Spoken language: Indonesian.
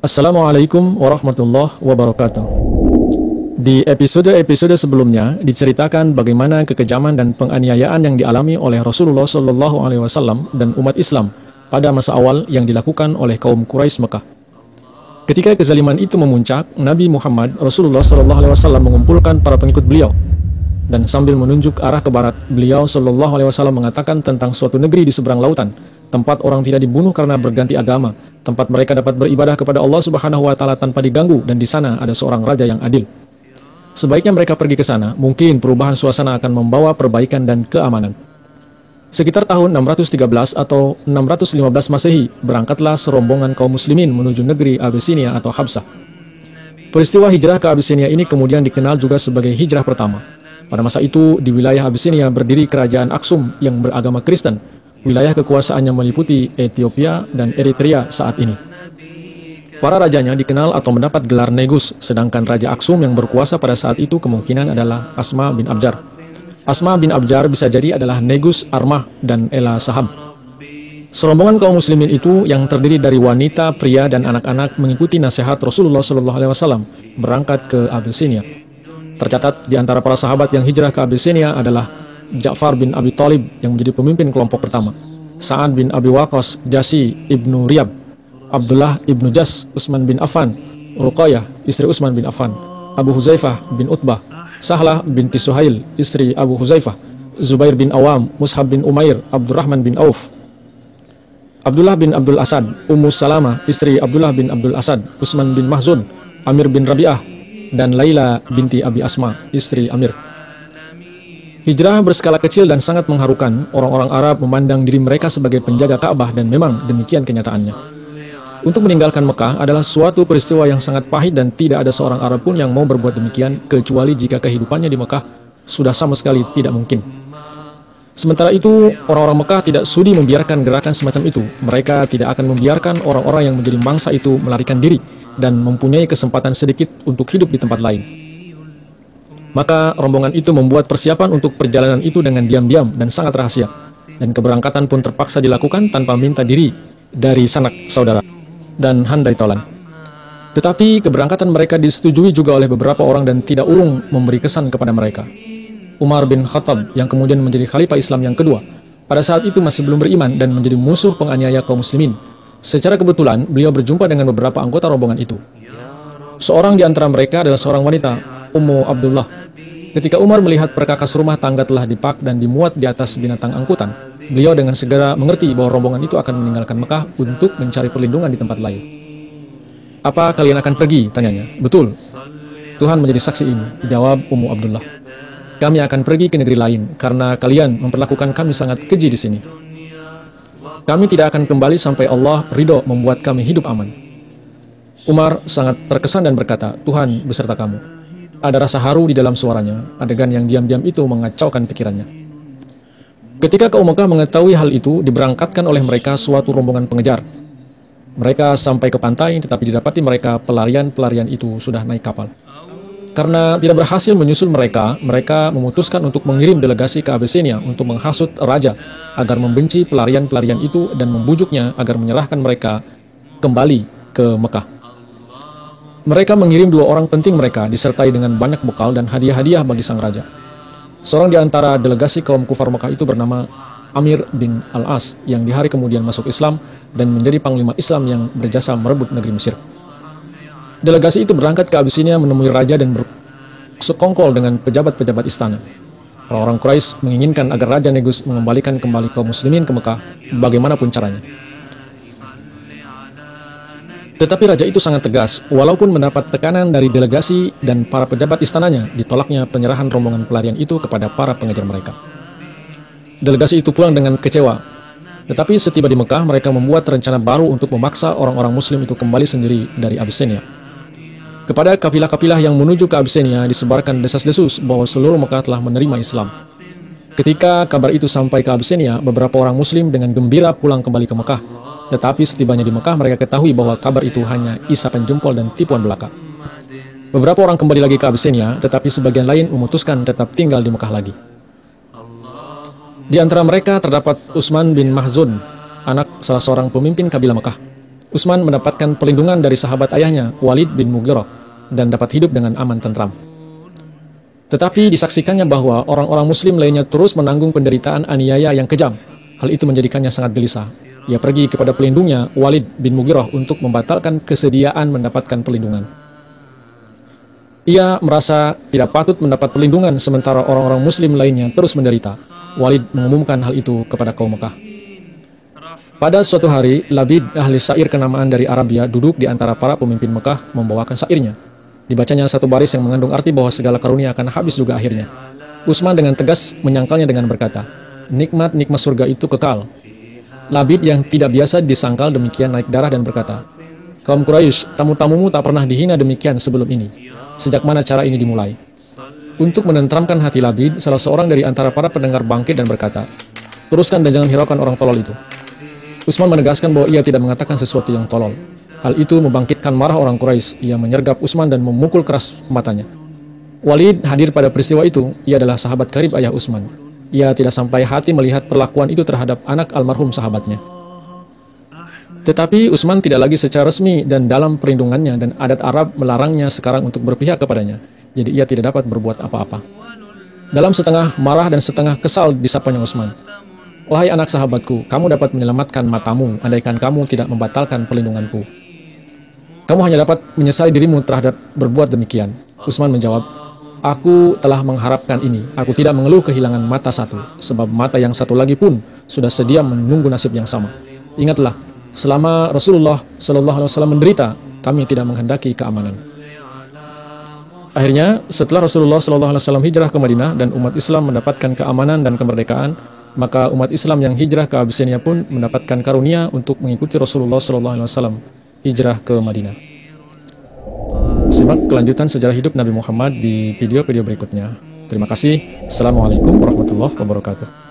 Assalamualaikum warahmatullahi wabarakatuh. Di episode-episode sebelumnya diceritakan bagaimana kekejaman dan penganiayaan yang dialami oleh Rasulullah SAW dan umat Islam pada masa awal yang dilakukan oleh kaum Quraisy Mekah. Ketika kezaliman itu memuncak, Nabi Muhammad Rasulullah SAW mengumpulkan para pengikut beliau dan sambil menunjuk arah ke barat, beliau SAW mengatakan tentang suatu negeri di seberang lautan, tempat orang tidak dibunuh karena berganti agama, tempat mereka dapat beribadah kepada Allah Subhanahu wa Ta'ala tanpa diganggu, dan di sana ada seorang raja yang adil. Sebaiknya mereka pergi ke sana, mungkin perubahan suasana akan membawa perbaikan dan keamanan. Sekitar tahun 613 atau 615 Masehi, berangkatlah serombongan kaum muslimin menuju negeri Abyssinia atau Habsah. Peristiwa hijrah ke Abyssinia ini kemudian dikenal juga sebagai hijrah pertama. Pada masa itu, di wilayah Abyssinia berdiri kerajaan Aksum yang beragama Kristen. Wilayah kekuasaannya meliputi Ethiopia dan Eritrea saat ini. Para rajanya dikenal atau mendapat gelar Negus, sedangkan Raja Aksum yang berkuasa pada saat itu kemungkinan adalah Asma bin Abjar. Asma bin Abjar bisa jadi adalah Negus, Armah, dan Ela Sahab. Serombongan kaum muslimin itu yang terdiri dari wanita, pria, dan anak-anak mengikuti nasihat Rasulullah SAW berangkat ke Abyssinia. Tercatat di antara para sahabat yang hijrah ke Abyssinia adalah Ja'far bin Abi Thalib yang menjadi pemimpin kelompok pertama, Sa'ad bin Abi Waqqas, Jasi ibnu Riyab, Abdullah ibnu Jas, Utsman bin Affan, Ruqayyah, istri Utsman bin Affan, Abu Huzaifah bin Utbah, Sahlah binti Suhail, istri Abu Huzaifah, Zubair bin Awam, Mushab bin Umair, Abdurrahman bin Auf, Abdullah bin Abdul Asad, Ummu Salamah, istri Abdullah bin Abdul Asad, Utsman bin Mahzun, Amir bin Rabi'ah, dan Laila binti Abi Asma, istri Amir. Hijrah berskala kecil dan sangat mengharukan. Orang-orang Arab memandang diri mereka sebagai penjaga Ka'bah, dan memang demikian kenyataannya. Untuk meninggalkan Mekah adalah suatu peristiwa yang sangat pahit, dan tidak ada seorang Arab pun yang mau berbuat demikian, kecuali jika kehidupannya di Mekah sudah sama sekali tidak mungkin. Sementara itu, orang-orang Mekah tidak sudi membiarkan gerakan semacam itu. Mereka tidak akan membiarkan orang-orang yang menjadi mangsa itu melarikan diri dan mempunyai kesempatan sedikit untuk hidup di tempat lain. Maka rombongan itu membuat persiapan untuk perjalanan itu dengan diam-diam dan sangat rahasia, dan keberangkatan pun terpaksa dilakukan tanpa minta diri dari sanak saudara dan handai tolan. Tetapi keberangkatan mereka disetujui juga oleh beberapa orang dan tidak urung memberi kesan kepada mereka. Umar bin Khattab yang kemudian menjadi khalifah Islam yang kedua, pada saat itu masih belum beriman dan menjadi musuh penganiaya kaum muslimin. Secara kebetulan beliau berjumpa dengan beberapa anggota rombongan itu. Seorang di antara mereka adalah seorang wanita, Ummu Abdullah. Ketika Umar melihat perkakas rumah tangga telah dipak dan dimuat di atas binatang angkutan, beliau dengan segera mengerti bahwa rombongan itu akan meninggalkan Mekah untuk mencari perlindungan di tempat lain. "Apa kalian akan pergi?" tanyanya. "Betul. Tuhan menjadi saksi ini," dijawab Ummu Abdullah. "Kami akan pergi ke negeri lain karena kalian memperlakukan kami sangat keji di sini. Kami tidak akan kembali sampai Allah ridho membuat kami hidup aman." Umar sangat terkesan dan berkata, "Tuhan beserta kamu." Ada rasa haru di dalam suaranya. Adegan yang diam-diam itu mengacaukan pikirannya. Ketika kaum Mekah mengetahui hal itu, diberangkatkan oleh mereka suatu rombongan pengejar. Mereka sampai ke pantai, tetapi didapati mereka pelarian-pelarian itu sudah naik kapal. Karena tidak berhasil menyusul mereka, mereka memutuskan untuk mengirim delegasi ke Abyssinia untuk menghasut raja agar membenci pelarian-pelarian itu dan membujuknya agar menyerahkan mereka kembali ke Mekah. Mereka mengirim 2 orang penting mereka, disertai dengan banyak bekal dan hadiah-hadiah bagi sang raja. Seorang di antara delegasi kaum kufar Mekah itu bernama Amir bin Al-As, yang di hari kemudian masuk Islam dan menjadi panglima Islam yang berjasa merebut negeri Mesir. Delegasi itu berangkat ke Abyssinia menemui raja dan bersekongkol dengan pejabat-pejabat istana. Orang-orang Quraisy menginginkan agar Raja Negus mengembalikan kembali kaum muslimin ke Mekah bagaimanapun caranya. Tetapi raja itu sangat tegas. Walaupun mendapat tekanan dari delegasi dan para pejabat istananya, ditolaknya penyerahan rombongan pelarian itu kepada para pengejar mereka. Delegasi itu pulang dengan kecewa. Tetapi setiba di Mekah, mereka membuat rencana baru untuk memaksa orang-orang muslim itu kembali sendiri dari Abyssinia. Kepada kafilah-kafilah yang menuju ke Abyssinia disebarkan desas-desus bahwa seluruh Mekah telah menerima Islam. Ketika kabar itu sampai ke Abyssinia, beberapa orang muslim dengan gembira pulang kembali ke Mekah. Tetapi setibanya di Mekah, mereka ketahui bahwa kabar itu hanya isapan jempol dan tipuan belaka. Beberapa orang kembali lagi ke Abyssinia, tetapi sebagian lain memutuskan tetap tinggal di Mekah lagi. Di antara mereka terdapat Utsman bin Mahzun, anak salah seorang pemimpin kabilah Mekah. Utsman mendapatkan perlindungan dari sahabat ayahnya, Walid bin Mughirah, dan dapat hidup dengan aman tentram. Tetapi disaksikannya bahwa orang-orang muslim lainnya terus menanggung penderitaan aniaya yang kejam. Hal itu menjadikannya sangat gelisah. Ia pergi kepada pelindungnya, Walid bin Mughirah, untuk membatalkan kesediaan mendapatkan perlindungan. Ia merasa tidak patut mendapat perlindungan sementara orang-orang muslim lainnya terus menderita. Walid mengumumkan hal itu kepada kaum Mekah. Pada suatu hari, Labid, ahli syair kenamaan dari Arabia, duduk di antara para pemimpin Mekah membawakan syairnya. Dibacanya satu baris yang mengandung arti bahwa segala karunia akan habis juga akhirnya. Utsman dengan tegas menyangkalnya dengan berkata, nikmat-nikmat surga itu kekal. Labid yang tidak biasa disangkal demikian naik darah dan berkata, kaum Quraisy, tamu-tamumu tak pernah dihina demikian sebelum ini. Sejak mana cara ini dimulai? Untuk menenteramkan hati Labid, salah seorang dari antara para pendengar bangkit dan berkata, teruskan dan jangan hiraukan orang tolol itu. Utsman menegaskan bahwa ia tidak mengatakan sesuatu yang tolol. Hal itu membangkitkan marah orang Quraisy. Ia menyergap Utsman dan memukul keras matanya. Walid hadir pada peristiwa itu. Ia adalah sahabat karib ayah Utsman. Ia tidak sampai hati melihat perlakuan itu terhadap anak almarhum sahabatnya. Tetapi Utsman tidak lagi secara resmi dan dalam perlindungannya, dan adat Arab melarangnya sekarang untuk berpihak kepadanya. Jadi ia tidak dapat berbuat apa-apa. Dalam setengah marah dan setengah kesal disapanya Utsman. Wahai anak sahabatku, kamu dapat menyelamatkan matamu andaikan kamu tidak membatalkan perlindunganku. Kamu hanya dapat menyesali dirimu terhadap berbuat demikian. Utsman menjawab, aku telah mengharapkan ini. Aku tidak mengeluh kehilangan mata satu, sebab mata yang satu lagi pun sudah sedia menunggu nasib yang sama. Ingatlah, selama Rasulullah SAW menderita, kami tidak menghendaki keamanan. Akhirnya, setelah Rasulullah SAW hijrah ke Madinah dan umat Islam mendapatkan keamanan dan kemerdekaan, maka umat Islam yang hijrah ke Abyssinia pun mendapatkan karunia untuk mengikuti Rasulullah SAW hijrah ke Madinah. Simak kelanjutan sejarah hidup Nabi Muhammad di video-video berikutnya. Terima kasih. Assalamualaikum warahmatullahi wabarakatuh.